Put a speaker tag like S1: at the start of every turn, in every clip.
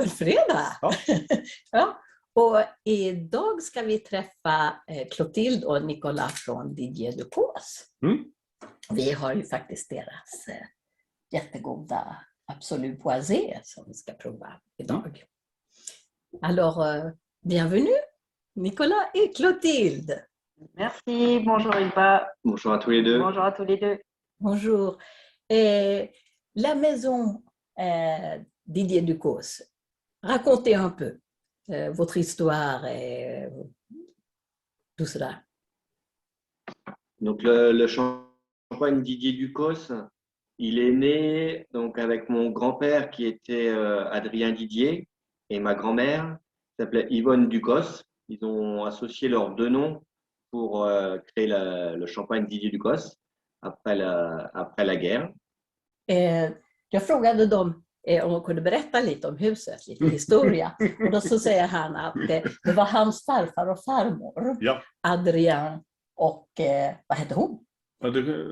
S1: fredag!
S2: Ja.
S1: Ja. Och idag ska vi träffa Clotilde och Nicolas från Didier Ducos. Vi har ju faktiskt deras jättegoda Absolut Boisé som vi ska prova idag. Alors, bienvenue, Nicolas et Clotilde.
S3: Merci, bonjour Ilpa.
S4: Bonjour à tous les deux.
S3: Bonjour à tous les deux.
S1: Bonjour. La maison Didier Ducos, racontez un peu votre histoire et tout cela.
S4: Donc le champagne Didier Ducos, il est né donc avec mon grand-père qui était Adrien Didier et ma grand-mère qui s'appelait Yvonne Ducos. Ils ont associé leurs deux noms pour créer le champagne Didier Ducos après la guerre.
S1: Jag frågade dem om de kunde berätta lite om huset, lite historia. Och då så säger han att det var hans farfar och farmor, Adrien och vad hette hon?
S2: Ja, det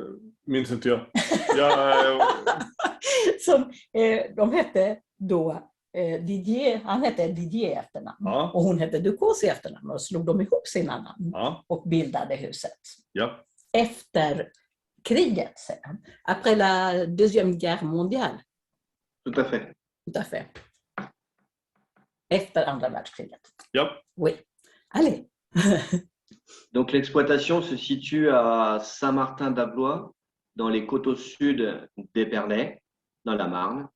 S2: minns inte jag.
S1: Som, de hette då Didier, han hette Didier efternamn och hon hette Ducos i efternamn och slog de ihop sina namn och bildade huset.
S2: Ja.
S1: Efter kriget, säger han. Après la deuxième guerre mondiale.
S4: Tout à fait.
S1: Tout à fait. Efter andra världskriget.
S2: Ja.
S1: Oui. Allez.
S4: Donc l'exploitation se situe à Saint-Martin-d'Ablois, dans les côtes au sud d'Épernay, dans la Marne.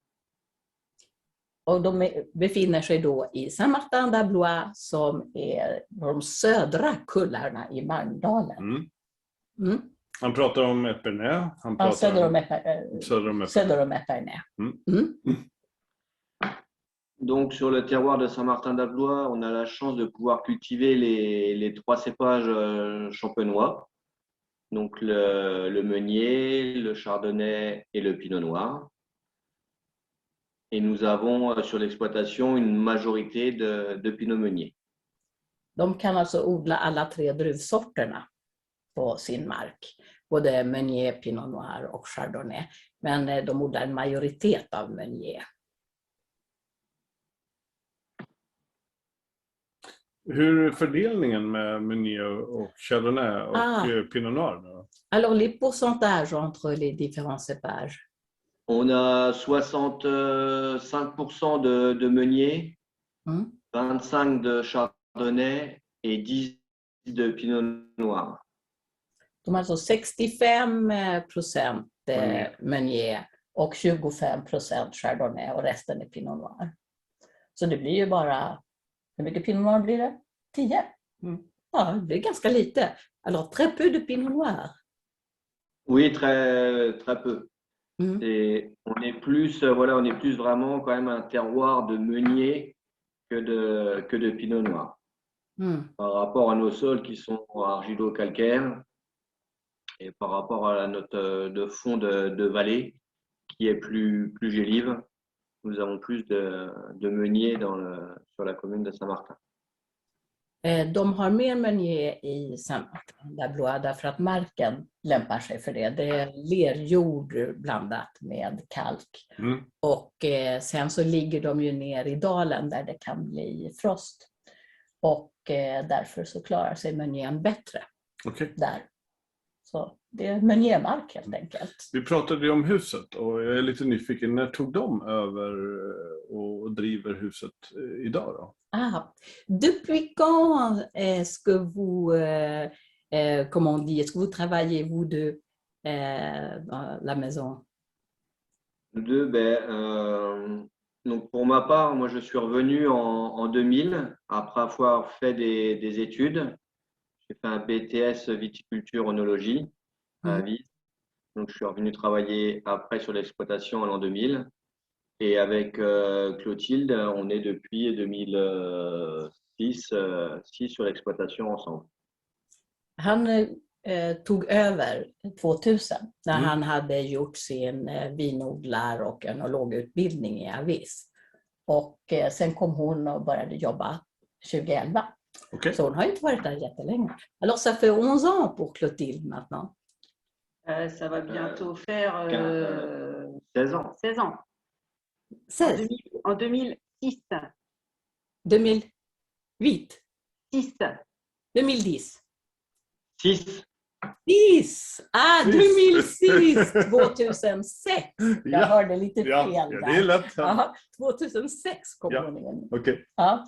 S1: Och de befinner sig då i Saint-Martin-d'Ablois som är de södra kullarna i Marndalen.
S2: Han pratar om Épernay. Han pratar
S1: söder om Épernay.
S4: Donc sur le terroir de Saint-Martin-d'Ablois, on a la chance de pouvoir cultiver les trois cépages champenois. Donc le meunier, le chardonnay et le pinot noir. Et nous avons sur l'exploitation une majorité de pinot meunier.
S1: De kan alltså odla alla tre druvsorterna på sin mark. Både meunier, pinot noir och chardonnay. Men de odlar en majoritet av meunier.
S2: Hur är fördelningen med meunier och chardonnay och pinot noir då?
S1: Alors les pourcentages entre les différents cépages.
S4: On a 65% de meunier, 25 de chardonnay et 10 de pinot noir.
S1: De har alltså 65% meunier och 25% chardonnay och resten är pinot noir. Så det blir ju bara, hur mycket pinot noir blir det? 10? Ja, det blir ganska lite. Alors très peu de pinot noir.
S4: Oui, très peu. Et on est plus vraiment quand même un terroir de meunier que de pinot noir. Par rapport à nos sols qui sont argilo-calcaires et par rapport à notre de fond de vallée qui est plus gélive, nous avons plus de meunier sur la commune de Saint-Martin.
S1: De har mer meunier i Saint-Martin-d'Ablois därför att marken lämpar sig för det. Det är lerjord blandat med kalk. Och sen så ligger de ju ner i dalen där det kan bli frost. Och därför så klarar sig meunieren bättre där. Så det är meuniermark helt enkelt.
S2: Vi pratade ju om huset och jag är lite nyfiken. När tog de över och driver huset idag då?
S1: Depuis quand est-ce que vous, comment on dit, est-ce que vous travaillez vous deux dans la maison?
S4: Donc pour ma part, moi je suis revenu en 2000 après avoir fait des études. J'ai fait un BTS viticulture œnologie à Vise. Donc je suis revenu travailler après sur l'exploitation en l'an 2000. Et avec Clotilde, on est depuis 2006 sur l'exploitation ensemble.
S1: Han tog över 2000 när han hade gjort sin vinodlar- och enologutbildning i Avis. Och sen kom hon och började jobba 2011. Så hon har inte varit där jättelänge. Alors ça fait 11 ans pour Clotilde maintenant.
S3: Ça va bientôt faire
S4: 16 ans.
S3: 16 ans. En 2000, 6.
S1: 2008.
S3: 6.
S1: 2010.
S4: 6.
S1: 6! Ah,
S2: Six.
S1: 2006! 2006. Jag hörde lite fel
S2: Ja,
S1: där.
S2: det är lätt.
S1: Ja, 2006 kom
S2: Ja.
S1: hon in.
S2: Okej.
S1: Ja.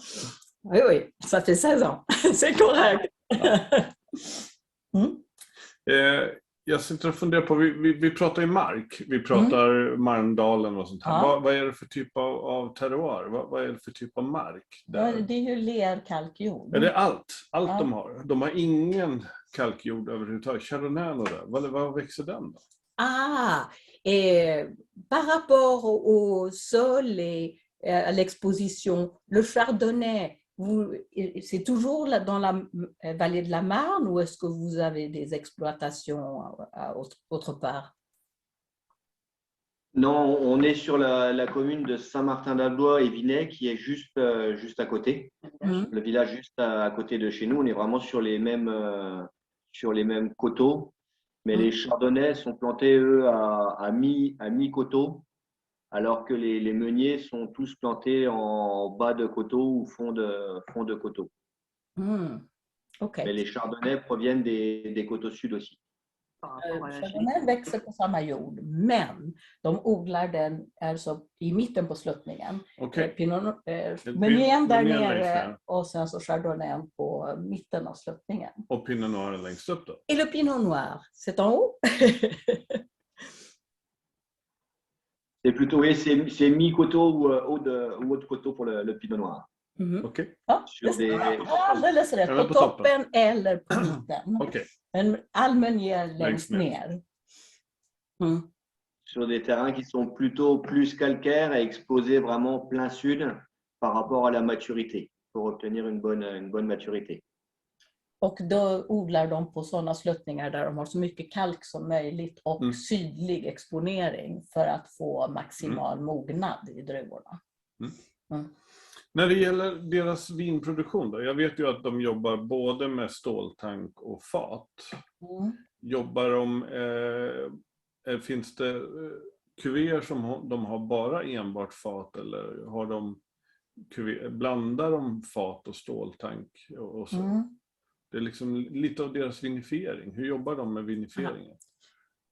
S1: Oui, oui, ça fait 16 ans. C'est correct. Mm.
S2: Jag sitter och funderar på, vi pratar ju mark, vi pratar Malmdalen och sånt här.
S1: Ja.
S2: Vad är det för typ av terroir? Vad är det för typ av mark där?
S1: Ja, det är ju lerkalkjord.
S2: Är det allt
S1: Ja.
S2: de har? De har ingen kalkjord överhuvudtaget. Chardonnay och det. Vad växer den då?
S1: Par rapport au sol et à l'exposition, le chardonnay, c'est toujours là dans la vallée de la Marne ou est-ce que vous avez des exploitations autre part?
S4: Non, on est sur la commune de Saint-Martin-d'Ablois et Vinay qui est juste à côté. Le village juste à côté de chez nous. On est vraiment sur les mêmes coteaux. Mais les chardonnays sont plantés, eux, à mi-coteau, alors que les meuniers sont tous plantés en bas de coteau ou fond de coteau.
S1: Okay.
S4: Mais les chardonnays proviennent des coteaux sud aussi.
S1: Chardonnay växer på samma jord, men de odlar den alltså i mitten på sluttningen.
S2: Okay.
S1: Meunier där nere och sen så chardonnay på mitten av sluttningen.
S2: Och pinot noir längst upp då?
S1: Et le pinot noir, c'est en haut?
S4: C'est plutôt, oui, c'est mi-coteau ou haut de coteau pour le pinot noir.
S2: Okej.
S1: Ja, alldeles rätt. På toppen eller på mitten.
S2: Okay.
S1: Men all meunier längst ner.
S4: Sur des terrains qui sont plutôt plus calcaires et exposés vraiment plein sud par rapport à la maturité, pour obtenir une bonne maturité.
S1: Och då odlar de på sådana sluttningar där de har så mycket kalk som möjligt och sydlig exponering för att få maximal mognad i druvorna.
S2: När det gäller deras vinproduktion då, jag vet ju att de jobbar både med ståltank och fat. Jobbar de, finns det kuvéer som de har bara enbart fat eller har de blandar de fat och ståltank och så? Det är liksom lite av deras vinifiering. Hur jobbar de med vinifieringen?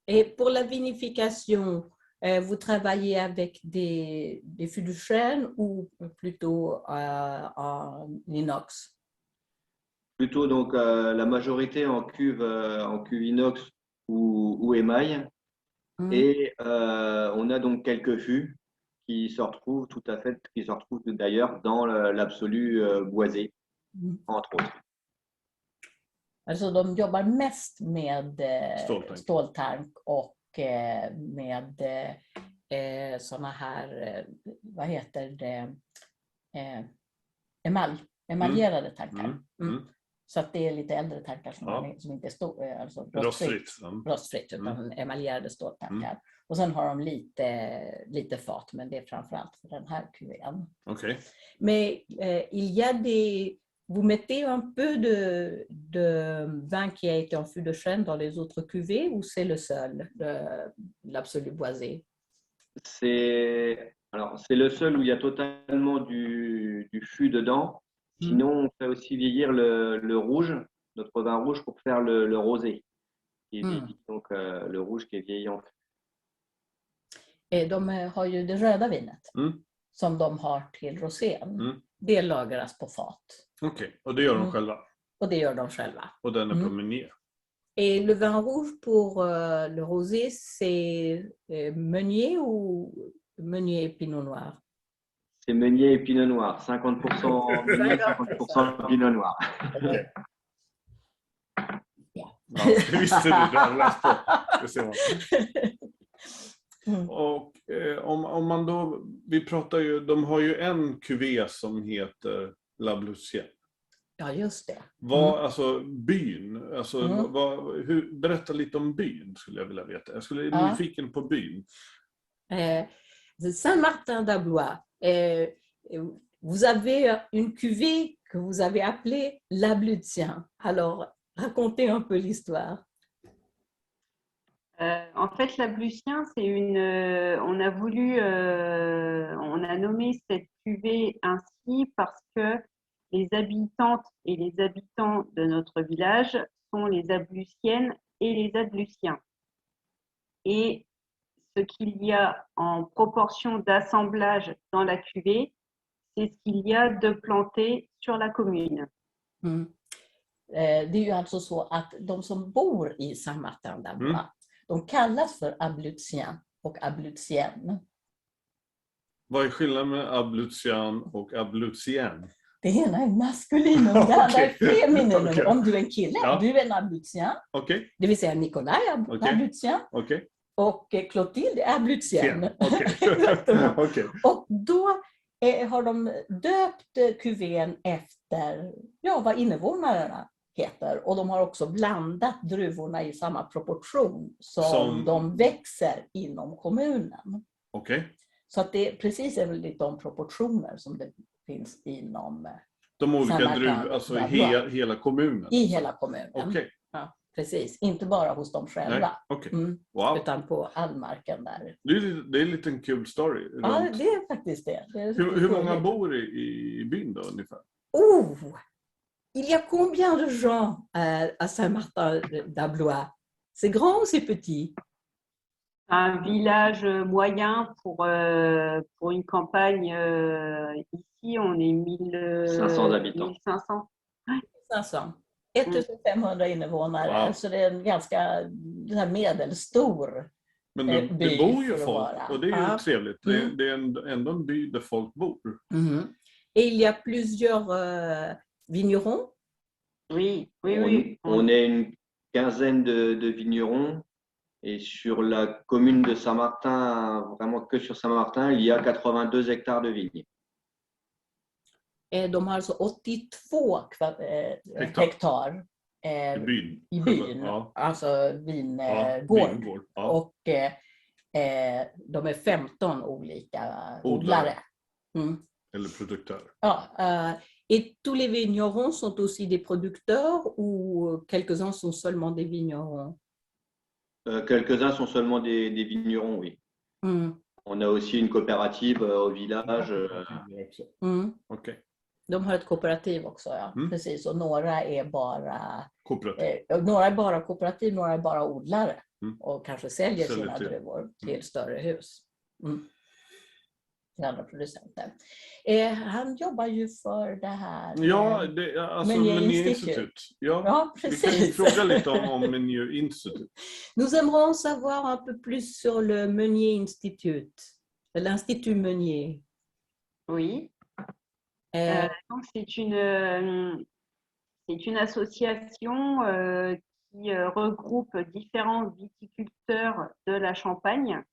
S1: Et pour la vinification, vous travaillez avec des fûts de chêne ou plutôt en inox?
S4: Plutôt donc la majorité en cuve inox ou émail. Et on a donc quelques fûts qui se retrouvent d'ailleurs dans l'absolu boisé, entre autres.
S1: Alltså de jobbar mest med ståltank och med såna här, vad heter det, emaljerade tankar. Så att det är lite äldre tankar som inte är alltså rostfritt utan emaljerade ståltankar. Och sen har de lite fat, men det är framförallt för den här cuvén.
S2: Okay.
S1: Men il y a vous mettez un peu de vin qui a été en fût de chêne dans les autres cuvées ou c'est le seul, l'absolu boisé?
S4: C'est le seul où il y a totalement du fût dedans. Sinon, on fait aussi vieillir le rouge, notre vin rouge, pour faire le rosé. Qui est vieilli, donc le rouge qui est vieilli en fût.
S1: De har ju det röda vinet som de har till rosén. Det lagras på fat.
S2: Okej, och det gör de själva?
S1: Och det gör de själva.
S2: Och den är på meunier?
S1: Et le vin rouge pour le rosé, c'est meunier ou meunier et pinot noir?
S4: C'est meunier et pinot noir. 50% meunier, 50% pinot noir.
S2: Okay. Ja, det visste du. Du har läst på. Det ser man. Och om man då, vi pratar ju, de har ju en kuvé som heter La Blusienne.
S1: Ja, just det.
S2: Alltså byn, alltså, berätta lite om byn skulle jag vilja veta. Jag skulle bli nyfiken på byn.
S1: Saint-Martin-d'Ablois, vous avez une cuvée que vous avez appelée La Blusienne. Alors, racontez un peu l'histoire.
S3: En fait, l'Ablucien, on a voulu, on a nommé cette cuvée ainsi parce que les habitantes et les habitants de notre village sont les Abluciennes et les Abluciens. Et ce qu'il y a en proportion d'assemblage dans la cuvée, c'est ce qu'il y a de planté sur la commune.
S1: Det är ju alltså så att de som bor i Saint-Martin-d'Arbois, de kallas för Ablucien och Ablucienne.
S2: Vad är skillnaden med Ablucian och Ablucienne?
S1: Det ena är maskulin och det andra är feminin.
S2: Okay.
S1: Om du är en kille, du är en Ablucien.
S2: Okay.
S1: Det vill säga Nikolaj är Ablucien.
S2: Okay.
S1: Och Clotilde är Ablucienne.
S2: Okay.
S1: Och då har de döpt kuvén efter vad invånarna heter. Och de har också blandat druvorna i samma proportion som de växer inom kommunen.
S2: Okay.
S1: Så att det precis är väl de proportioner som det finns inom
S2: de olika druvor, alltså hela kommunen?
S1: I hela kommunen.
S2: Okay.
S1: Ja, precis. Inte bara hos dem själva.
S2: Okay. Wow.
S1: Utan på all marken där.
S2: Det är en liten kul story.
S1: Ja, det är faktiskt det.
S2: Hur många bor i byn då ungefär?
S1: Il y a combien de gens à Saint-Martin-d'Arbois? C'est grand ou c'est petit?
S3: Un village moyen pour une campagne. Ici, on est
S4: 500 habitants.
S3: 1500.
S1: 500. 1500 invånare. Wow. Så det är en ganska medelstor
S2: Men det bor ju folk och det är ju trevligt. Det är ändå en by där folk bor.
S1: Et il y a plusieurs vignerons?
S3: Oui.
S4: On est une quinzaine de vignerons. Et sur la commune de Saint-Martin, vraiment que sur Saint-Martin, il y a 82 hectares de vignes.
S1: De har alltså 82 hektar i byn. Ja. Alltså vingård. Ja. Och de är 15 olika odlare.
S2: Eller produktörer.
S1: Ja, et tous les vignerons sont aussi des producteurs ou quelques-uns sont seulement des vignerons?
S4: Quelques-uns sont seulement des vignerons, oui. On a aussi une coopérative au village.
S2: Okay.
S1: De har ett kooperativ också, ja. Precis. Och några är bara
S2: kooperativ.
S1: Några är bara kooperativ, några är bara odlare. Och kanske säljer sina druvor till större hus. Till andra producenter. Han jobbar ju för det här.
S2: Ja, alltså Meunier Institute.
S1: Ja, precis.
S2: Vi kan ju fråga lite om Meunier Institute.
S1: Nous aimerions savoir un peu plus sur le Meunier Institute, l'Institut Meunier.
S3: Oui. Donc c'est une association qui regroupe différents viticulteurs de la Champagne.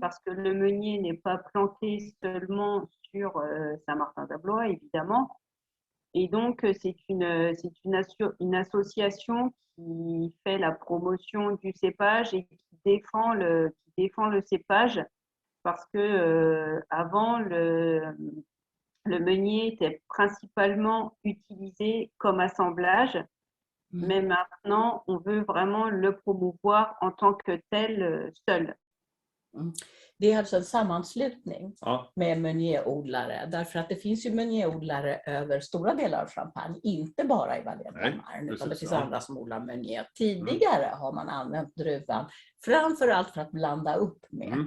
S3: Parce que le meunier n'est pas planté seulement sur Saint-Martin-d'Arbois, évidemment. Et donc, c'est une association qui fait la promotion du cépage et qui défend le cépage parce que avant le meunier était principalement utilisé comme assemblage. Mais maintenant, on veut vraiment le promouvoir en tant que tel seul.
S1: Det är alltså en sammanslutning med meunierodlare. Därför att det finns ju meunierodlare över stora delar av Champagne. Inte bara i Valais-de-Marne, utan det finns andra som odlar meunier. Tidigare har man använt druvan framförallt för att blanda upp med.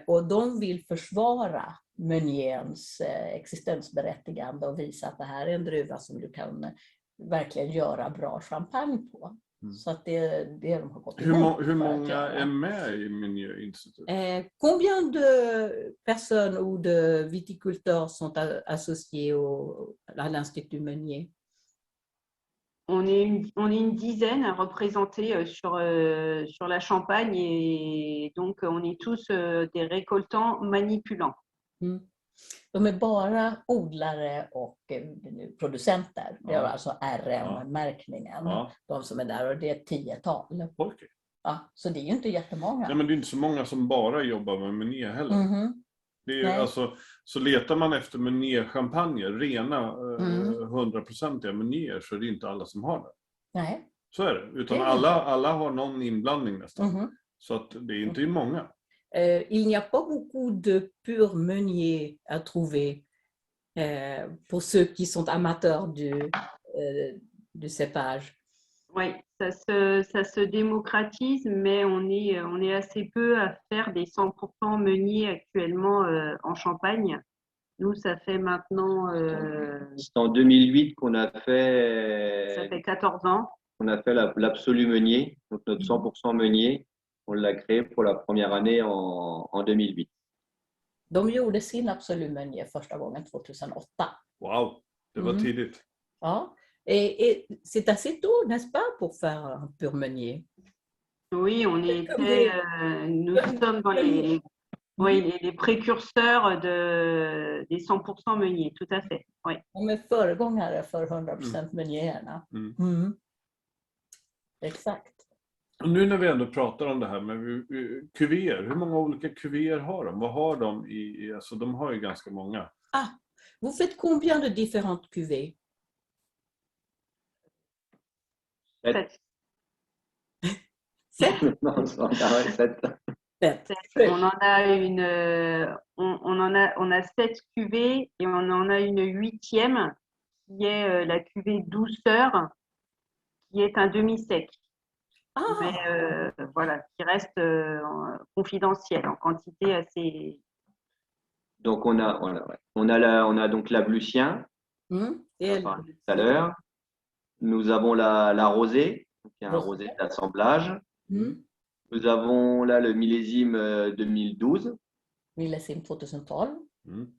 S1: Och de vill försvara meunierns existensberättigande och visa att det här är en druva som du kan verkligen göra bra champagne på. Så att det de har gått
S2: emot. Hur många är med i Meunier Institute?
S1: Combien de personnes ou de viticulteurs sont associés à l'Institut Meunier?
S3: On est une dizaine à représenter sur la Champagne et donc on est tous des récoltants manipulants.
S1: De är bara odlare och producenter. Det är alltså RM-märkningen. De som är där, och det är 10-tal.
S2: Okay.
S1: Ja, så det är ju inte jättemånga.
S2: Nej, men det är inte så många som bara jobbar med Meunier heller. Det är ju, alltså, så letar man efter Meunier-champagne, rena 100% Meunier, så är det inte alla som har det.
S1: Nej.
S2: Så är det. Utan alla har någon inblandning nästan. Så att det är inte många.
S1: Il n'y a pas beaucoup de purs meuniers à trouver pour ceux qui sont amateurs du cépage.
S3: Oui, ça se démocratise, mais on est assez peu à faire des 100% meuniers actuellement en Champagne. Nous, ça fait maintenant...
S4: C'est en 2008 qu'on a fait...
S3: Ça fait 14 ans.
S4: On a fait l'absolu meunier, donc notre 100% meunier. On l'a créé pour la première année en 2008.
S1: De gjorde sin Absolut Meunier första gången 2008.
S2: Wow, det var tidigt.
S1: Ja. Et c'est assez tôt, n'est-ce pas, pour faire un pur meunier?
S3: Oui, nous sommes dans les précurseurs des 100% meuniers, tout à fait. Oui.
S1: De är föregångare för 100% meunierna. Exakt.
S2: Och nu när vi ändå pratar om det här med kuvéer, hur många olika kuvéer har de? Vad har de i alltså de har ju ganska många.
S1: Vous faites combien de différentes cuvées?
S3: 7.
S1: 7?
S4: Non, 7.
S3: On a 7 cuvées et on en a une 8e qui est la cuvée douceur, qui est un demi-sec. Mais voilà, qui reste confidentiel en quantité assez.
S4: Donc on a donc l'ablucien, tout à l'heure. Nous avons la rosée, qui est un rosé d'assemblage. Nous avons là le millésime 2012.
S1: Millésime 2012.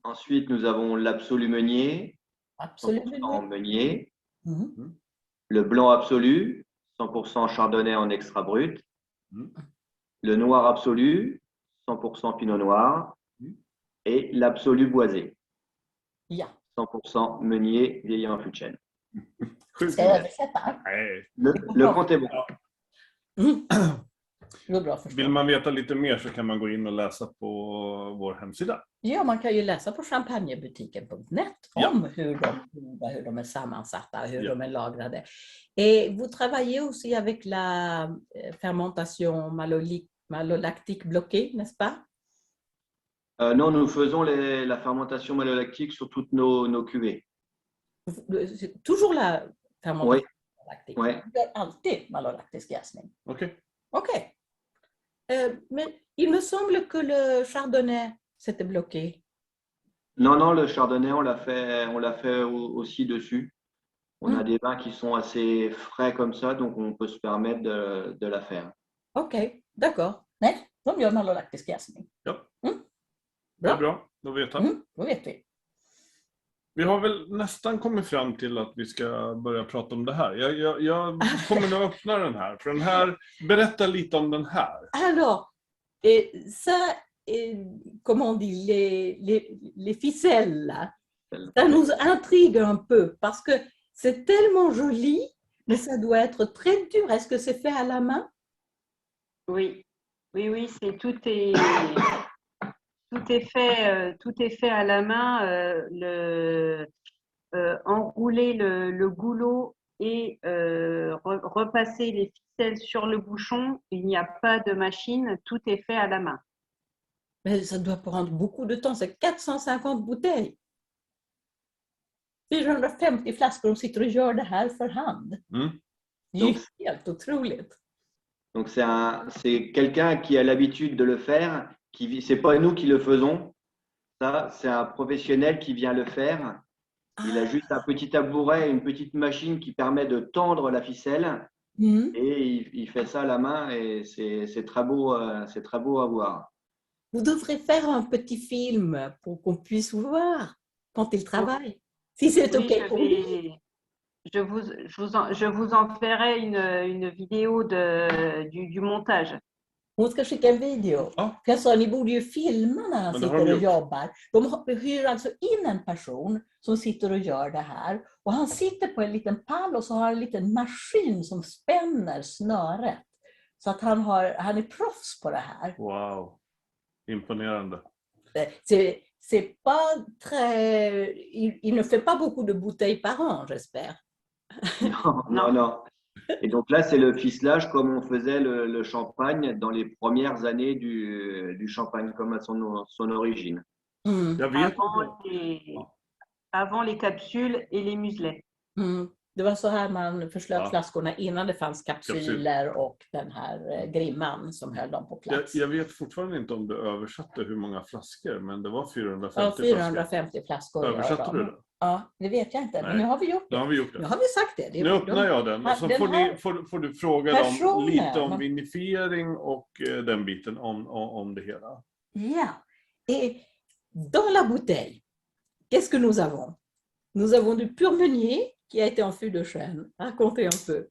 S4: Ensuite, nous avons l'absolu meunier, 100% meunier. Le blanc absolu, 100% chardonnay en extra brut. Le noir absolu, 100% pinot noir. Et l'absolu boisé, 100% meunier vieillant fût de chêne. Le compte est bon.
S2: Vill man veta lite mer så kan man gå in och läsa på vår hemsida.
S1: Ja, man kan ju läsa på champagnebutiken.net om hur de är sammansatta, hur de är lagrade. Et vous travaillez aussi avec la fermentation malolactique bloquée, n'est-ce pas?
S4: Non, nous faisons la fermentation malolactique sur toutes nos cuvées.
S1: Toujours la fermentation malolactique?
S4: Oui.
S1: On gör alltid malolaktisk jäsning?
S2: Okej.
S1: Mais il me semble que le chardonnay s'était bloqué.
S4: Non, le chardonnay, on l'a fait aussi dessus. On a des vins qui sont assez frais comme ça, donc on peut se permettre de la faire.
S1: Okej, d'accord. Nej, de gör malolaktisk jäsning.
S2: Ja.
S1: Bra.
S2: Då vet jag.
S1: Då vet vi.
S2: Vi har väl nästan kommit fram till att vi ska börja prata om det här. Jag kommer nog öppna den här. För den här, berätta lite om den här.
S1: Alors, ça, comment on dit, les ficelles, ça nous intrigue un peu parce que c'est tellement joli, mais ça doit être très dur. Est-ce que c'est fait à la main?
S3: Oui, tout est fait à la main. Enrouler le goulot et repasser les ficelles sur le bouchon. Il n'y a pas de machine, tout est fait à la main.
S1: Mais ça doit prendre beaucoup de temps, c'est 450 bouteilles. 450 flaskor, de sitter och gör det här för hand. Det är helt otroligt.
S4: Donc c'est quelqu'un qui a l'habitude de le faire, c'est pas nous qui le faisons. Ça, c'est un professionnel qui vient le faire. Il a juste un petit tabouret, une petite machine qui permet de tendre la ficelle et il fait ça à la main et c'est très beau à voir.
S1: Vous devrez faire un petit film pour qu'on puisse voir quand il travaille. Si c'est OK pour lui.
S3: Je vous en ferai une vidéo du montage.
S1: Hon ska skicka en video. Jag sa, ni borde ju filma när han sitter och jobbar. De hyr alltså in en person som sitter och gör det här. Och han sitter på en liten pall och så har han en liten maskin som spänner snöret. Så att han är proffs på det här.
S2: Wow, imponerande.
S1: C'est pas très... Il ne fait pas beaucoup de bouteilles par an, j'espère.
S4: Non. Et donc là, c'est le ficelage comme on faisait le champagne dans les premières années du champagne, comme à son origine.
S3: Avant les capsules et les muselets.
S1: Det var så här man förslöt flaskorna innan det fanns kapsyler och den här grimman som höll dem på plats.
S2: Jag vet fortfarande inte om du översatte hur många flaskor, men det var 450
S1: flaskor. 450 flaskor.
S2: Översatte du det?
S1: Ja, det vet jag inte. Men nu har vi gjort det.
S2: Nu
S1: har vi sagt det.
S2: Nu öppnar jag den. Och så får du fråga dem lite om vinifiering och den biten om det hela.
S1: Ja. Et dans la bouteille, qu'est-ce que nous avons? Nous avons du pur meunier qui a été en fût de chêne. Racontez un peu.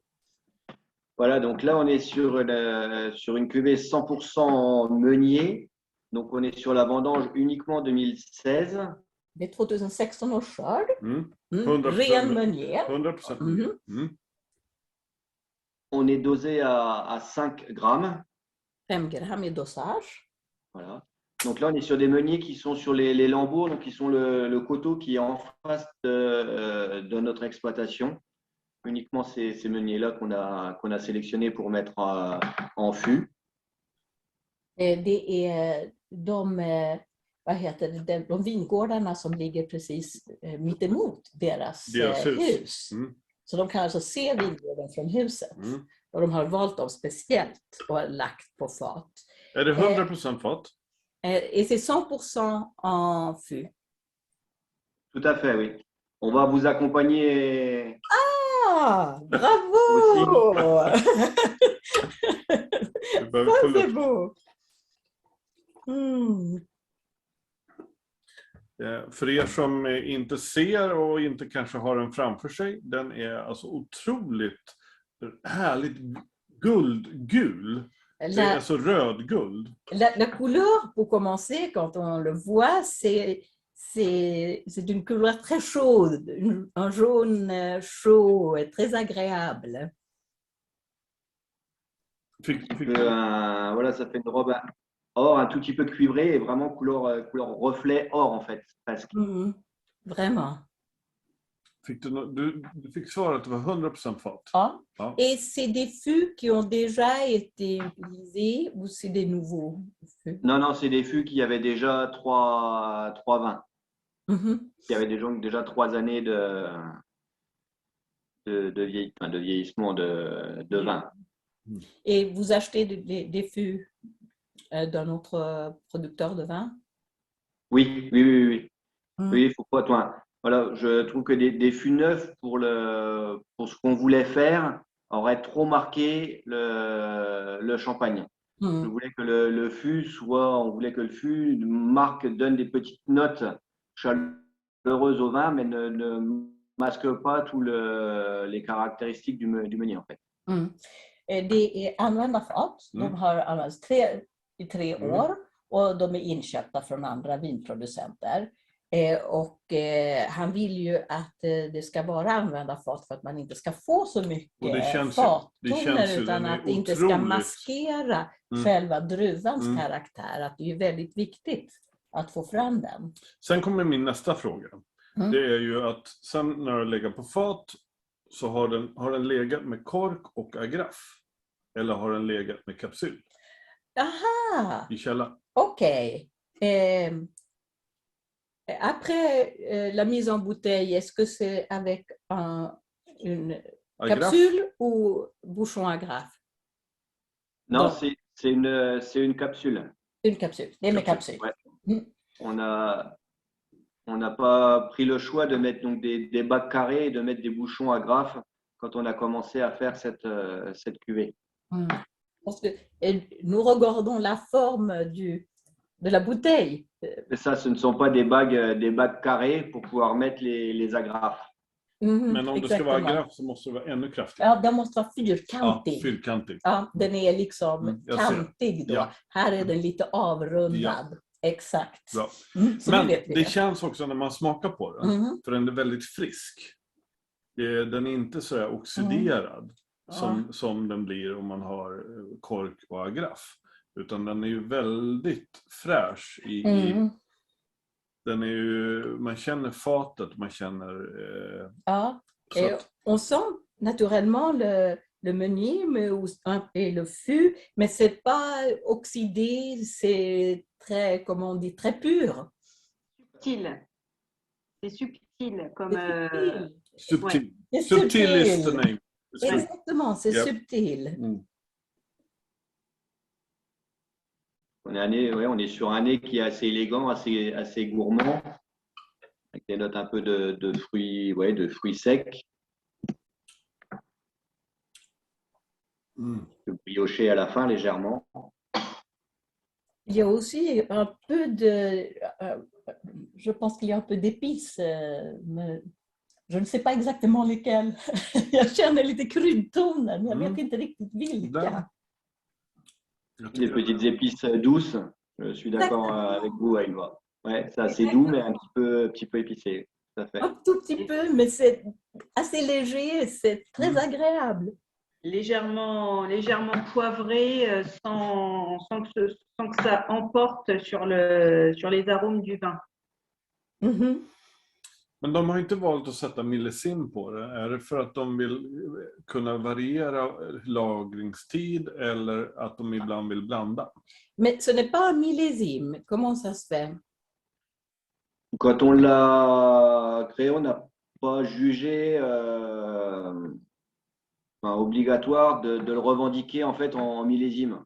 S4: Voilà, donc là, on est sur une cuvée 100% meunier. Donc, on est sur la vendange uniquement 2016.
S1: Det är 2016 års skörd. Ren meunier.
S2: 100%.
S4: On est dosé à 5 grammes.
S1: 5 grammes i dosage.
S4: Voilà. Donc là, on est sur des meuniers qui sont sur les lambeaux, donc qui sont le coteau qui est en face de notre exploitation. Uniquement ces meuniers-là qu'on a sélectionnés pour mettre en fût.
S1: Det är de vingårdarna som ligger precis mitt emot deras hus. Så de kan alltså se vingården från huset. Och de har valt dem speciellt och lagt på fat.
S2: Är det 100% fat?
S1: Et c'est 100% en fût.
S4: Tout à fait, oui. On va vous accompagner.
S1: Ah, bravo! Ça, c'est beau.
S2: För er som inte ser och inte kanske har den framför sig, den är alltså otroligt härligt guldgul. C'est alltså rödguld.
S1: La couleur, pour commencer, quand on le voit, c'est une couleur très chaude, un jaune chaud et très agréable.
S4: Voilà, ça fait une robe or, un tout petit peu cuivrée et vraiment couleur reflet or en fait, presque.
S1: Vraiment.
S2: Du fick svara att det var 100% fat.
S1: Ja. Et c'est des fûts qui ont déjà été utilisés ou c'est des nouveaux fûts?
S4: Non, c'est des fûts qui avaient déjà 3 vins. Qui avaient déjà 3 années de vieillissement de vin.
S1: Et vous achetez des fûts d'un autre producteur de vin?
S4: Oui. Oui, il faut pas, toi. Voilà, je trouve que des fûts neufs pour ce qu'on voulait faire auraient trop marqué le champagne. Je voulais que le fût donne des petites notes chaleureuses au vin, mais ne masque pas tous les caractéristiques du meunier en fait.
S1: Det är använda fat. De har använts i 3 år och de är inköpta från andra vinproducenter. Och han vill ju att det ska vara använda fat för att man inte ska få så mycket fattoner utan att det inte ska maskera själva druvans karaktär. Att det är väldigt viktigt att få fram den.
S2: Sen kommer min nästa fråga. Det är ju att sen när den lägger på fat så har den legat med kork och agraff. Eller har den legat med kapsyl?
S1: Aha!
S2: I källa.
S1: Okej. Après la mise en bouteille, est-ce que c'est avec une capsule ou bouchon agrafe?
S4: Non, c'est une capsule.
S1: Une capsule, des capsules.
S4: Ouais. On n'a pas pris le choix de mettre donc des bacs carrés et de mettre des bouchons agrafes quand on a commencé à faire cette cuvée.
S1: Parce que nous regardons la forme de la bouteille.
S4: Et ça, ce ne sont pas des bagues carrées pour pouvoir mettre les agrafes.
S2: Men om det ska vara agraff så måste det vara ännu kraftigare.
S1: Ja, den måste vara fyrkantig.
S2: Ja, fyrkantig.
S1: Ja, den är liksom kantig då. Ja. Här är den lite avrundad. Ja. Exakt.
S2: Bra. Men det känns också när man smakar på den, för den är väldigt frisk. Den är inte så här oxiderad som den blir om man har kork och agraff. Utan den är ju väldigt fräsch den är ju, man känner fatet, man känner
S1: on sent naturellement le meunier et le fût, mais c'est pas oxydé, c'est très, comment on dit, très pur.
S3: Subtil. C'est subtil. Comme,
S2: subtil.
S1: Ouais.
S2: Subtil is the name.
S1: Exactement, c'est subtil.
S4: On est sur un nez qui est assez élégant, assez gourmand, avec des notes un peu de fruits, de fruits secs. Brioché à la fin, légèrement.
S1: Il y a aussi un peu je pense qu'il y a un peu d'épices, mais je ne sais pas exactement lesquelles. Jag känner lite kryddtonen, jag vet inte riktigt vilka.
S4: Des petites épices douces, je suis d'accord avec vous, Aïva. Ouais, c'est assez doux, mais un petit peu épicé. Tout à fait.
S1: Un tout petit peu, mais c'est assez léger, c'est très agréable.
S3: Légèrement poivré, sans que ça emporte sur les arômes du vin.
S2: Men de har inte valt att sätta millesim på det. Är det för att de vill kunna variera lagringstid eller att de ibland vill blanda?
S1: Mais ce n'est pas un millésime. Comment ça se fait?
S4: Quand on l'a créé, on n'a pas jugé obligatoire de le revendiquer en fait en millésime.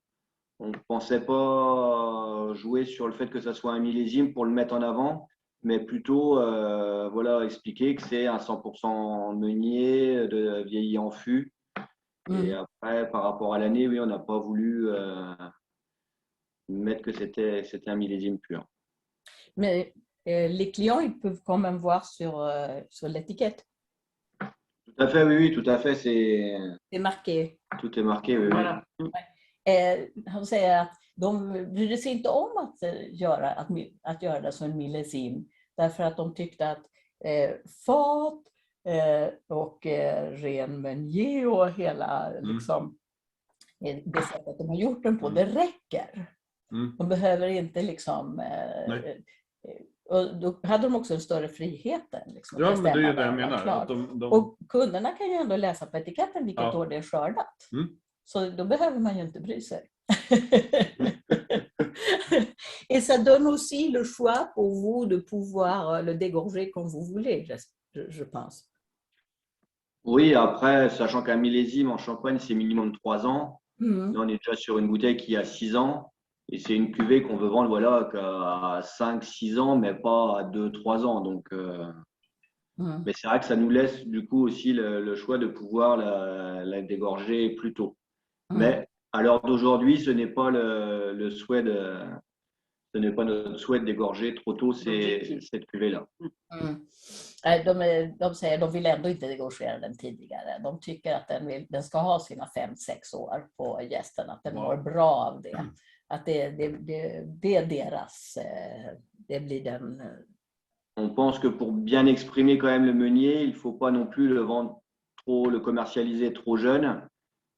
S4: On ne pensait pas jouer sur le fait que ça soit un millésime pour le mettre en avant, mais plutôt expliquer que c'est un 100% meunier vieilli en fût. Et après, par rapport à l'année, oui, on n'a pas voulu mettre que c'était un millésime pur.
S1: Mais les clients, ils peuvent quand même voir sur l'étiquette.
S4: Tout à fait, oui, tout à fait.
S1: C'est marqué.
S4: Tout est marqué, oui.
S3: Voilà.
S1: Han säger att de brydde sig inte om att göra det som en millesim. Därför att de tyckte att fat och ren meunier och hela liksom, det sättet de har gjort den på, det räcker. De behöver inte liksom... och då hade de också en större frihet. Liksom,
S2: ja, men det är det jag menar. Att
S1: Och kunderna kan ju ändå läsa på etiketten vilket år det är skördat. Så då behöver man ju inte bry sig. Et ça donne aussi le choix pour vous de pouvoir le dégorger quand vous voulez, je pense.
S4: Oui, après, sachant qu'un millésime en Champagne, c'est minimum 3 ans. Là, on est déjà sur une bouteille qui a 6 ans. Et c'est une cuvée qu'on veut vendre qu'à 5-6 ans, mais pas à 2-3 ans. Donc, mais c'est vrai que ça nous laisse du coup aussi le choix de pouvoir la dégorger plus tôt. Mais à l'heure d'aujourd'hui, ce n'est pas le souhait ce n'est pas notre souhait de dégorger trop tôt cette cuvée-là.
S1: De säger att de vill ändå inte degorgera den tidigare. De tycker att den ska ha sina 5-6 år på gästen, att den mår bra av det. Att det är deras, det blir den...
S4: On pense que pour bien exprimer quand même le meunier, il ne faut pas non plus le commercialiser trop jeune.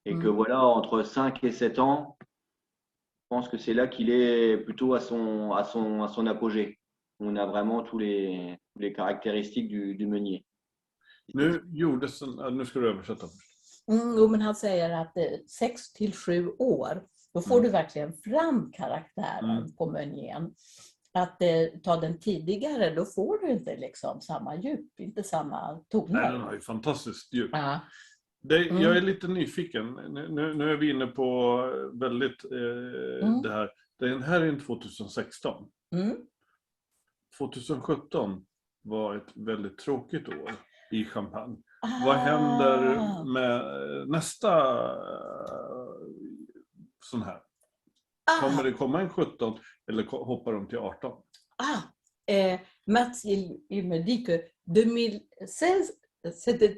S4: Et que voilà, entre 5 et 7 ans, je pense que c'est là qu'il est plutôt à son apogée. On a vraiment tous les caractéristiques du meunier.
S2: Nu ska du översätta.
S1: Men han säger att 6-7 år, då får du verkligen fram karaktären på meunieren. Att ta den tidigare, då får du inte liksom samma djup, inte samma toner.
S2: Nej, den har ju fantastiskt djup. Jag är lite nyfiken. Nu är vi inne på väldigt det här. Den här är en 2016. 2017 var ett väldigt tråkigt år i Champagne. Vad händer med nästa sån här? Kommer det komma en 17 eller hoppar de till 18?
S1: Mats, il me dit que 2016, c'était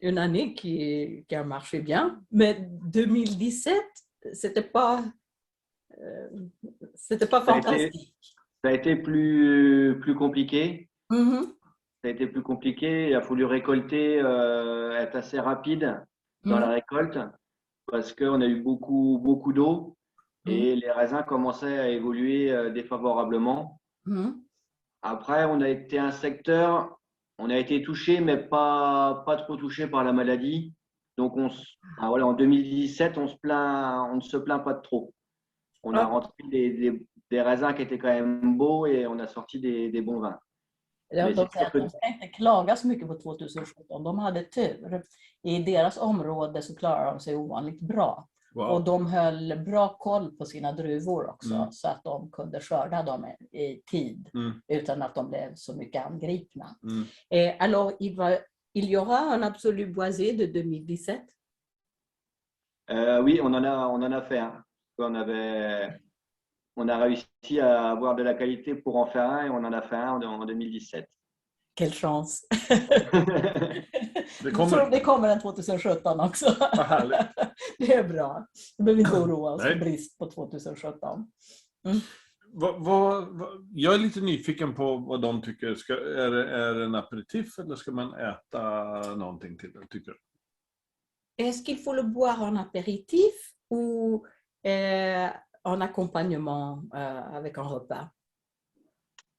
S1: une année qui a marché bien, mais 2017, c'était pas fantastique.
S4: Ça a été plus compliqué. Ça a été plus compliqué. Il a fallu récolter, être assez rapide dans la récolte parce qu'on a eu beaucoup d'eau et les raisins commençaient à évoluer défavorablement. Après, on a été un secteur, on a été touché, mais pas trop touché par la maladie. Donc, voilà, en 2017, on ne se plaint pas de trop. On a rentré des raisins qui étaient quand même beaux et on a sorti des bons vins.
S1: Ja, de säger att de ska inte klaga så mycket på 2017. De hade tur. I deras område så klarar de sig ovanligt bra. Wow. Och de höll bra koll på sina druvor också, så att de kunde skörda dem i tid utan att de blev så mycket angripna. Alors, il y aura un absolu boisé de 2017?
S4: Oui, on en a fait un. On a réussi à avoir de la qualité pour en faire un et on en a fait un en 2017.
S1: Quelle chance! Det kommer en 2017 också. Det är bra. Du behöver inte oroa oss för brist på 2017.
S2: Jag är lite nyfiken på vad de tycker. Är det en aperitif eller ska man äta någonting till det, tycker du?
S1: Est-ce qu'il faut le boire en apéritif ou en accompagnement avec un repas?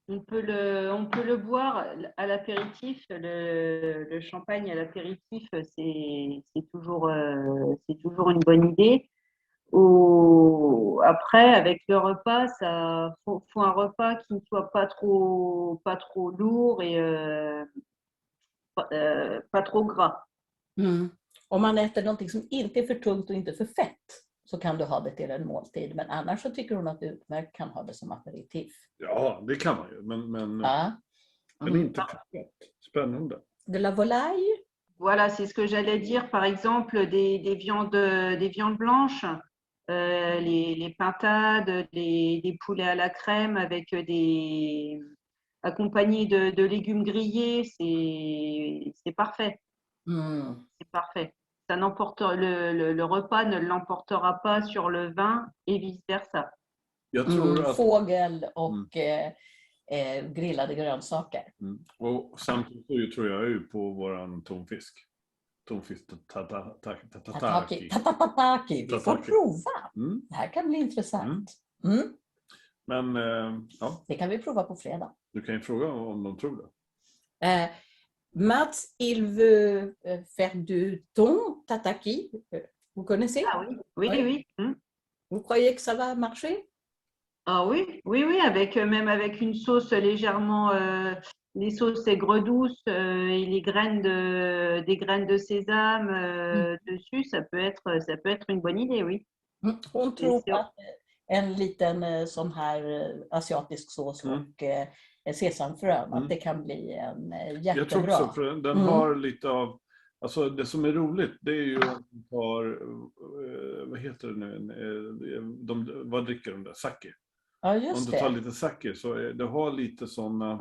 S3: On peut le boire à l'apéritif. Le champagne à l'apéritif, c'est toujours une bonne idée. Après, avec le repas, faut un repas qui ne soit pas trop lourd et pas trop gras.
S1: Om man äter någonting som inte är för tungt och inte för fett, så kan du ha det till en måltid. Men annars så tycker hon att du utmärkt kan ha det som aperitif.
S2: Ja, det kan man ju. Men inte spännande.
S1: De la volaille?
S3: Voilà, c'est ce que j'allais dire. Par exemple, des viandes blanches, les pintades, des poulets à la crème avec accompagnés de légumes grillés, c'est parfait. C'est parfait. Ça le repas ne l'emportera pas sur le vin et vice-versa.
S1: Fågel och grillade grönsaker.
S2: Och samtidigt tror jag ju på våran tonfisk. Tonfisk tataki.
S1: Vi får prova. Det här kan bli intressant.
S2: Men ja.
S1: Det kan vi prova på fredag.
S2: Du kan ju fråga om de tror det.
S1: Mats, il veut faire du thon tataki. Vous connaissez?
S3: Ah oui.
S1: Vous croyez que ça va marcher?
S3: Ah oui, même avec une sauce légèrement, les sauces aigres douces et des graines de sésame dessus, ça peut être une bonne idée, oui.
S1: On tror att en liten sån här asiatisk sås och sesamfrön, att det kan bli en jättebra.
S2: Jag tror också, för den har lite av, alltså det som är roligt, det är ju att de har, vad heter det nu, vad dricker de där? Sake.
S1: Ja, just
S2: om du tar lite sake så det har lite såna,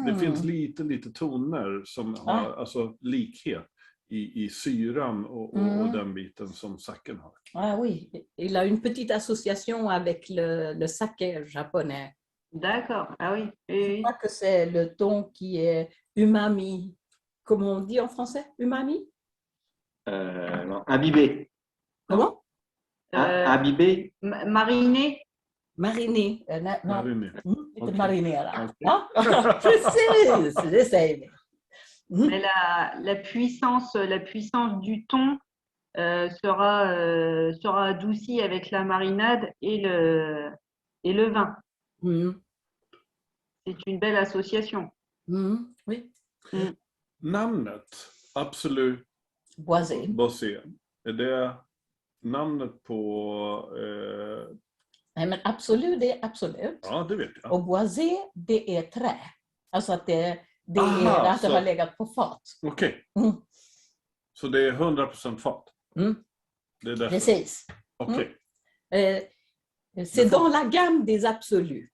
S2: det finns lite toner som har alltså likhet i syran och den biten som saken har.
S1: Ah oui, il a une petite association avec le sake japonais.
S3: D'accord, ah oui.
S1: Je crois que c'est le thon qui est umami. Comment on dit en français? Umami?
S4: Non, imbibé.
S1: Comment?
S4: Imbibé.
S3: Mariné.
S1: Mariné.
S2: Okay.
S1: Marinera. Ja, precis, det säger vi.
S3: Mais la puissance du thon sera adoucie avec la marinade et le vin. C'est une belle association.
S1: Oui.
S2: Namnet Absolut Boisé. Är det namnet på
S1: Nej, men absolut, det är absolut.
S2: Ja, det vet jag.
S1: Och boisé, det är trä. Alltså att det är att det har legat på fat.
S2: Okej. Så det är 100% fat? Det är
S1: precis.
S2: Okej.
S1: C'est dans la gamme des absolus.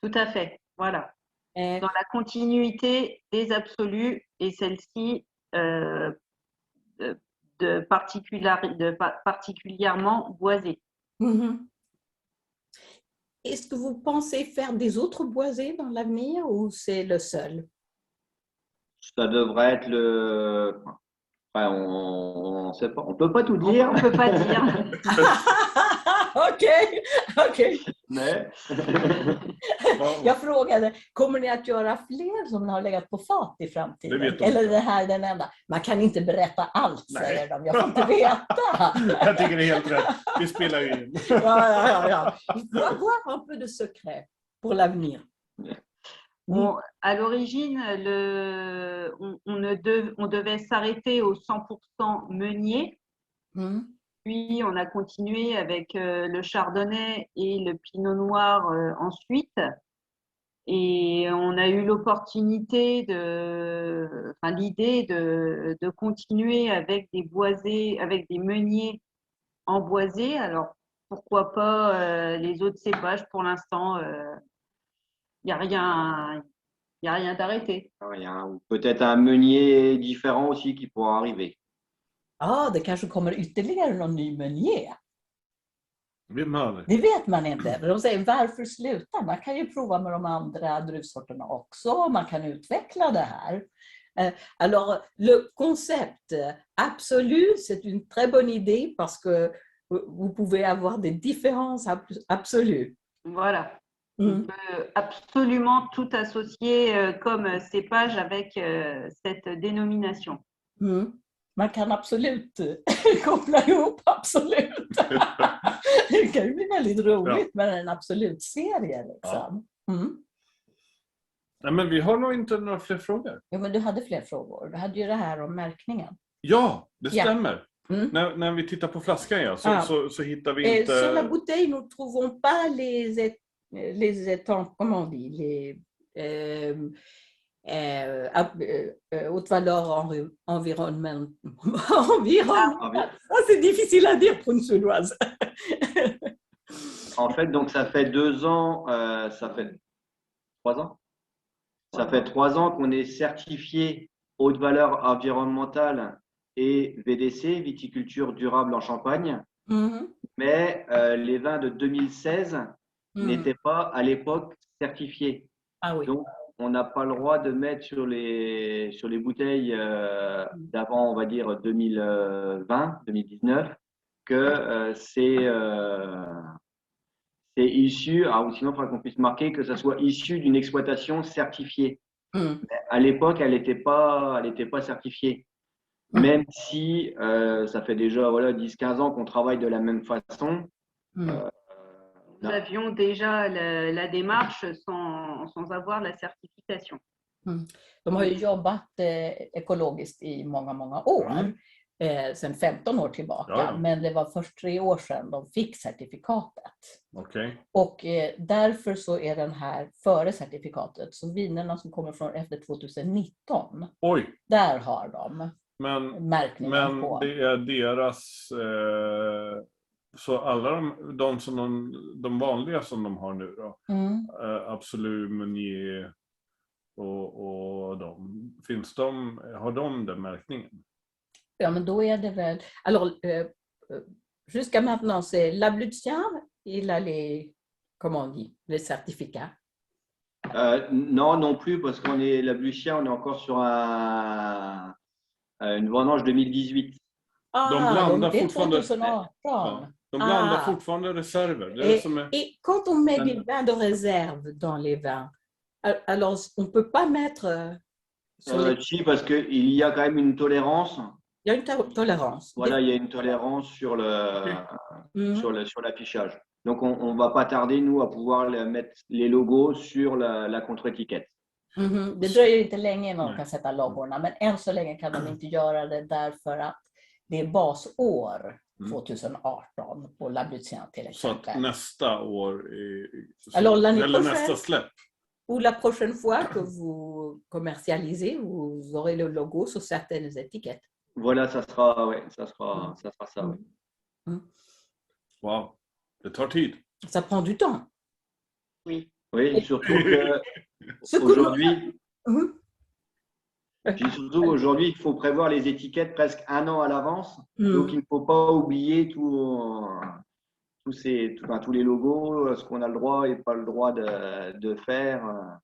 S3: Tout à fait, voilà. Dans la continuité des absolus et celle-ci particulièrement boisée.
S1: Est-ce que vous pensez faire des autres boisés dans l'avenir ou c'est le seul?
S4: Ça devrait être le... Enfin, on ne sait pas. On ne peut pas tout dire.
S3: On ne peut pas dire.
S1: Okej.
S4: Nej.
S1: Jag frågade, kommer ni att göra fler som har legat på fat i framtiden?
S2: Det vet de
S1: Eller
S2: inte.
S1: är det här den enda? Man kan inte berätta allt, säger de. Jag får inte veta.
S2: Jag tycker det är helt rätt. Vi spelar ju in.
S1: Ja. Il faut avoir un peu de secret pour l'avenir.
S3: Bon, à l'origine, on devait s'arrêter au 100% meunier. Puis, on a continué avec le chardonnay et le pinot noir ensuite. Et on a eu l'idée de continuer avec des boisés, avec des meuniers en boisé. Alors, pourquoi pas les autres cépages pour l'instant il n'y a rien d'arrêté.
S4: Il y a peut-être un meunier différent aussi qui pourra arriver.
S1: Det kanske kommer ytterligare någon ny meunier.
S2: Det
S1: Det vet man inte. De säger, varför sluta? Man kan ju prova med de andra druvsorterna också. Man kan utveckla det här. Alors, le concept absolu, c'est une très bonne idée parce que vous pouvez avoir des différences absolues.
S3: Voilà. On peut absolument tout associer comme cépage avec cette dénomination.
S1: Man kan absolut koppla ihop absolut. Det kan ju bli väldigt roligt med en absolut serie. Liksom.
S2: Nej, men vi har nog inte några fler frågor.
S1: Jo, men du hade fler frågor. Du hade ju det här om märkningen.
S2: Ja, det stämmer. När vi tittar på flaskan så hittar vi inte...
S1: Sur la bouteille, nous ne trouvons pas les étangs, comment on dit, haute valeur environnementale. C'est difficile à dire pour une Suédoise.
S4: En fait, donc ça fait 2 ans, ça fait 3 ans. Ça fait 3 ans qu'on est certifié haute valeur environnementale et VDC, viticulture durable en Champagne. Mais les vins de 2016 n'étaient pas à l'époque certifiés. Donc, on n'a pas le droit de mettre sur les bouteilles d'avant, on va dire 2020, 2019, que c'est issu, ou sinon il faudra qu'on puisse marquer que ça soit issu d'une exploitation certifiée. Mais à l'époque, elle n'était pas certifiée. Même si ça fait déjà 10-15 ans qu'on travaille de la même façon.
S3: Nous avions déjà la démarche sans avoir la certification.
S1: De har ju jobbat ekologiskt i många år, sedan 15 år tillbaka. Men det var först 3 år sedan de fick certifikatet. Och därför så är den här före certifikatet. Så vinerna som kommer från efter 2019, där har de märkningen på.
S2: Men det är deras... Så alla de vanliga som de har nu då, Absolut, Meunier och har de den märkningen?
S1: Ja, men då är det väl... Alors, jusqu'à maintenant, c'est Lablucien, il a comment on dit, les certificats?
S4: Non plus, parce qu'on est Lablucien, on est encore sur une vendange 2018.
S2: De blandar fortfarande... De blandar fortfarande reserver.
S1: Et quand on met des vins de réserve dans les vins, alors on ne peut pas mettre...
S4: Si, parce qu'il y a quand même une tolérance.
S1: Il y a une tolérance.
S4: Voilà, il y a une tolérance sur l'affichage. Donc, on ne va pas tarder, nous, à pouvoir mettre les logos sur la contre-étiquette.
S1: Det dröjer inte länge innan de kan sätta loggorna, men än så länge kan de inte göra det därför att det är basår 2018 på Lablucien till exempel.
S2: Så att nästa år
S1: eller
S2: nästa släpp.
S1: Ou la prochaine fois que vous commercialisez, vous aurez le logo sur certaines étiquettes.
S4: Voilà, ça sera ça. Oui.
S2: Wow, det tar tid.
S1: Ça prend du temps.
S3: Oui.
S4: Oui, surtout que aujourd'hui, aujourd'hui, il faut prévoir les étiquettes presque 1 an à l'avance. Donc, il ne faut pas oublier tous les logos, ce qu'on a le droit et pas le droit de faire.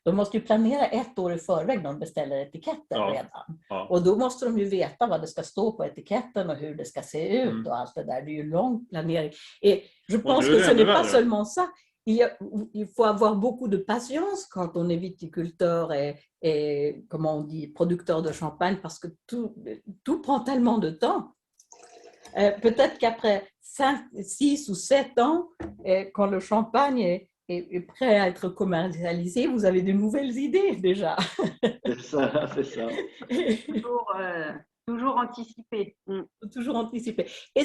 S1: De måste ju planera 1 år i förväg när de beställer etiketter redan. Ja. Och då måste de ju veta vad det ska stå på etiketten och hur det ska se ut och allt det där. Det är ju lång planering. Je pense que ce n'est pas seulement ça. Il faut avoir beaucoup de patience quand on est viticulteur et comment on dit, producteur de champagne, parce que tout prend tellement de temps. Peut-être qu'après 5, 6 ou 7 ans, quand le champagne est prêt à être commercialisé, vous avez de nouvelles idées déjà.
S4: C'est ça, c'est ça.
S3: Toujours anticiper.
S1: Toujours anticiper. Ja,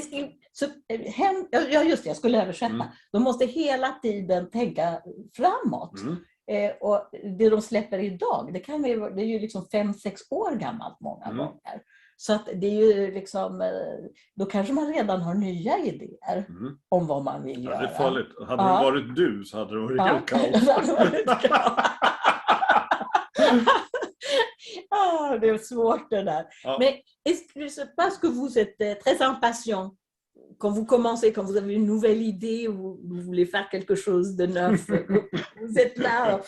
S1: just det, jag skulle översätta. De måste hela tiden tänka framåt. Och det de släpper idag, det är ju liksom 5-6 år gammalt många gånger. Så att det är ju liksom, då kanske man redan har nya idéer om vad man vill göra.
S2: Det är farligt. Hade det varit du så hade det varit helt kaos.
S1: Det är svårt det där. Men est-ce que vous êtes très impatient quand vous commencez, quand vous avez une nouvelle idée ou vous voulez faire quelque chose de neuf, vous êtes là.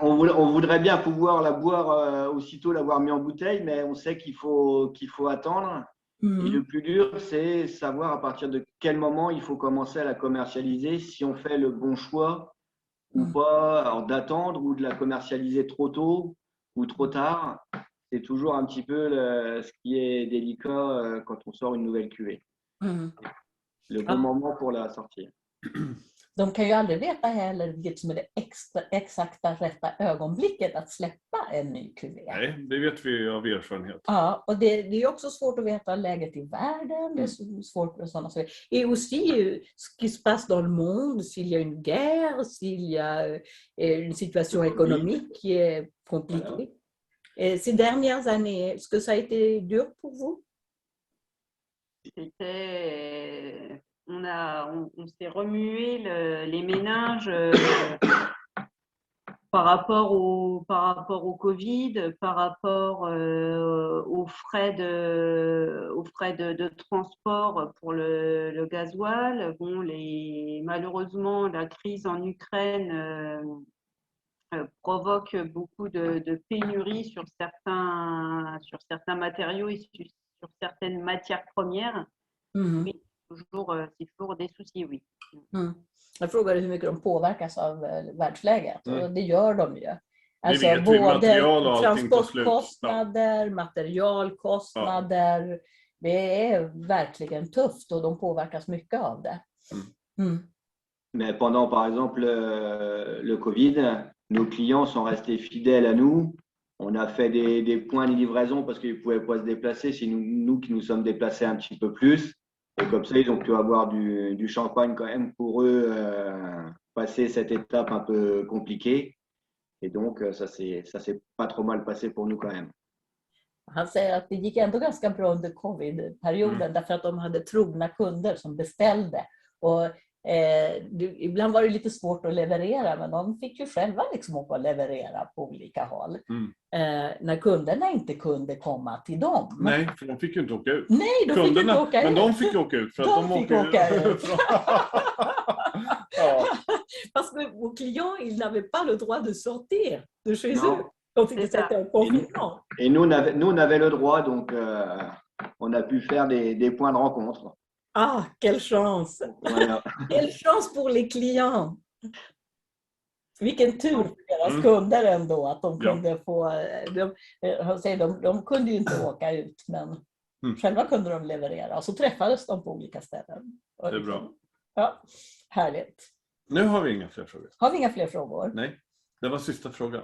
S4: On voudrait bien pouvoir la boire aussitôt, l'avoir mis en bouteille, mais on sait qu'il faut attendre. Et le plus dur, c'est savoir à partir de quel moment il faut commencer à la commercialiser, si on fait le bon choix ou pas, alors d'attendre ou de la commercialiser trop tôt ou trop tard. C'est toujours un petit peu ce qui est délicat quand on sort une nouvelle cuvée. Le bon moment pour la sortir.
S1: De kan ju aldrig veta heller vilket som är det exakta rätta ögonblicket att släppa en ny kuvé.
S2: Nej, det vet vi av erfarenhet.
S1: Ja, och det är också svårt att veta läget i världen. Det är svårt med sådana saker. Et aussi, ce qui se passe dans le monde, s'il y a une guerre, s'il y a une situation économique qui est compliquée. Ces dernières années, est-ce que ça a été dur pour vous?
S3: On s'est remué les méninges par rapport au Covid, par rapport aux frais de transport pour le gasoil. Bon, malheureusement, la crise en Ukraine provoque beaucoup de pénuries sur certains matériaux et sur certaines matières premières. Oui, c'est toujours des soucis, oui.
S1: Jag frågade hur mycket de påverkas av världsläget. Och det gör de ju.
S2: Alltså både
S1: transportkostnader, materialkostnader. Det är verkligen tufft och de påverkas mycket av det.
S4: Mais pendant, par exemple, le Covid, nos clients sont restés fidèles à nous. On a fait des points de livraison parce qu'ils ne pouvaient pas se déplacer. C'est nous qui nous sommes déplacés un petit peu plus. Et comme ça, ils ont pu avoir du champagne quand même pour eux, passer cette étape un peu compliquée. Et donc, ça s'est pas trop mal passé pour nous quand même.
S1: Han säger att det gick ändå ganska bra under covid-perioden därför att de hade trogna kunder som beställde. Och ibland var det lite svårt att leverera, men de fick ju själva liksom åka och leverera på olika håll. När kunderna inte kunde komma till dem.
S2: Nej, för de fick ju inte åka ut.
S1: Nej, de fick inte åka ut.
S2: Men de fick åka ut. För att de
S1: fick åka ut. Parce que vos clients, ils n'avaient pas le droit de sortir de chez eux. Quand ils étaient en confinement.
S4: Et nous, on avait le droit, donc on a pu faire des points de rencontre.
S1: Ah, quelle chance!
S4: Voilà.
S1: Quelle chance pour les clients! Vilken tur för deras kunder ändå att de kunde få... De kunde ju inte åka ut, men själva kunde de leverera. Och så träffades de på olika ställen.
S2: Det är bra.
S1: Ja, härligt.
S2: Nu har vi inga fler frågor.
S1: Har vi inga fler frågor?
S2: Nej, det var sista frågan.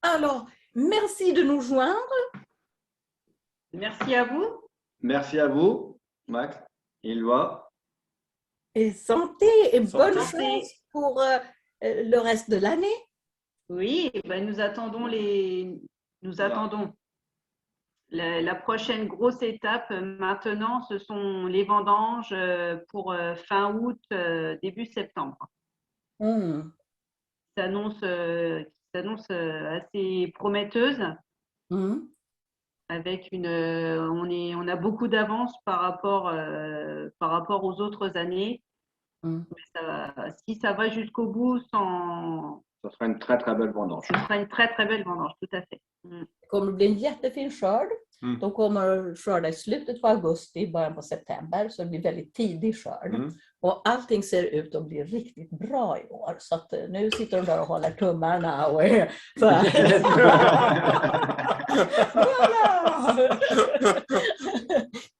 S1: Alors, merci de nous joindre.
S3: Merci à vous.
S4: Merci à vous, Max. Ylva.
S1: Et santé et bonne chance pour le reste de l'année.
S3: Oui, ben nous attendons la prochaine grosse étape maintenant, ce sont les vendanges pour fin août, début septembre. Ça s'annonce assez prometteuse. Avec on a beaucoup d'avance par rapport aux autres années. Mais si ça va jusqu'au bout
S4: ça sera une très très belle vendange.
S3: Ce sera une très très belle vendange, tout à fait.
S1: Det kommer bli en jättefin skörd. De kommer skörda i slutet på augusti, början på september, så det blir väldigt tidig skörd. Och allting ser ut att bli riktigt bra i år. Så att nu sitter de där och håller tummarna och är så här.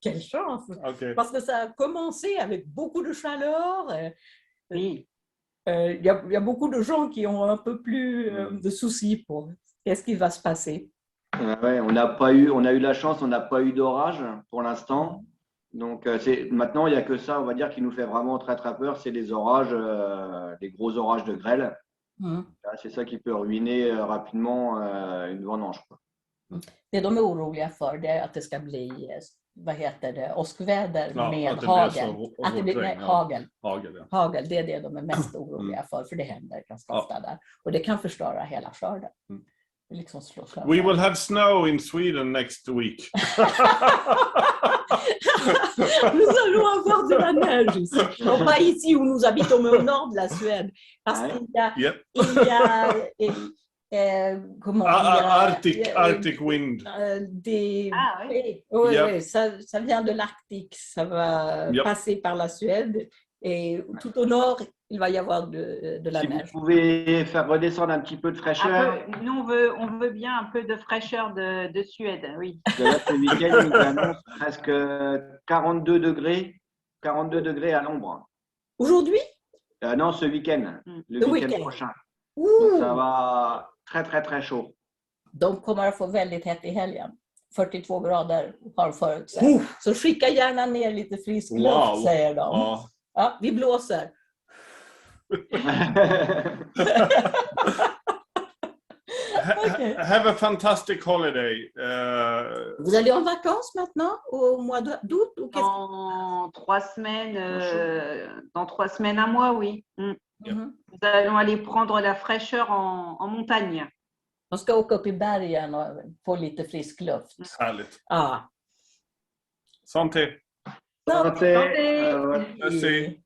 S1: Quelle chance! Okay. Parce que ça a commencé avec beaucoup de chaleur. Oui. Il y a beaucoup de gens qui ont un peu plus de soucis pour qu'est-ce qui va se passer.
S4: Ouais, on a eu la chance, on n'a pas eu d'orage pour l'instant. Donc maintenant, il n'y a que ça, on va dire, qui nous fait vraiment très très peur, c'est les orages, les gros orages de grêle. C'est ça qui peut ruiner rapidement une vendange.
S1: Det de är oroliga för det är att det ska bli, vad heter det, åskväder med hagel. Att det blir hagel. Hagel, det är det de är mest oroliga för det händer ganska ofta där. Och det kan förstöra hela skörden. Liksom
S2: We will have snow in Sweden next week.
S1: Nous allons avoir de la neige ici. Non, pas ici où nous habitons, mais au nord de la Suède. Parce qu'il y a comment dire,
S2: Arctic wind.
S1: Oui, ça vient de l'Arctique. Ça va passer par la Suède. Et tout au nord, il va y avoir de la neige.
S4: Vous pouvez faire redescendre un petit peu de fraîcheur.
S3: Nous, on veut bien un peu de fraîcheur de Suède, oui.
S4: Là, ce week-end, il annonce presque 42 degrés à l'ombre.
S1: Aujourd'hui?
S4: Non, ce week-end, le week-end prochain. Donc, ça va très, très, très chaud.
S1: De kommer att få väldigt hett i helgen. 42 grader har förutsett. Så skicka gärna ner lite frisk luft, säger de. Ja, vi blåser.
S2: Have a fantastic holiday.
S1: Vous allez en vacances maintenant au mois d'août ou
S3: dans 3 semaines, dans 3 semaines, un mois, oui. Nous allons aller prendre la fraîcheur en montagne.
S1: De ska åka upp i bergen och få lite frisk luft.
S2: Härligt.
S1: Ja.
S2: Santé.
S4: Santé.
S2: Merci.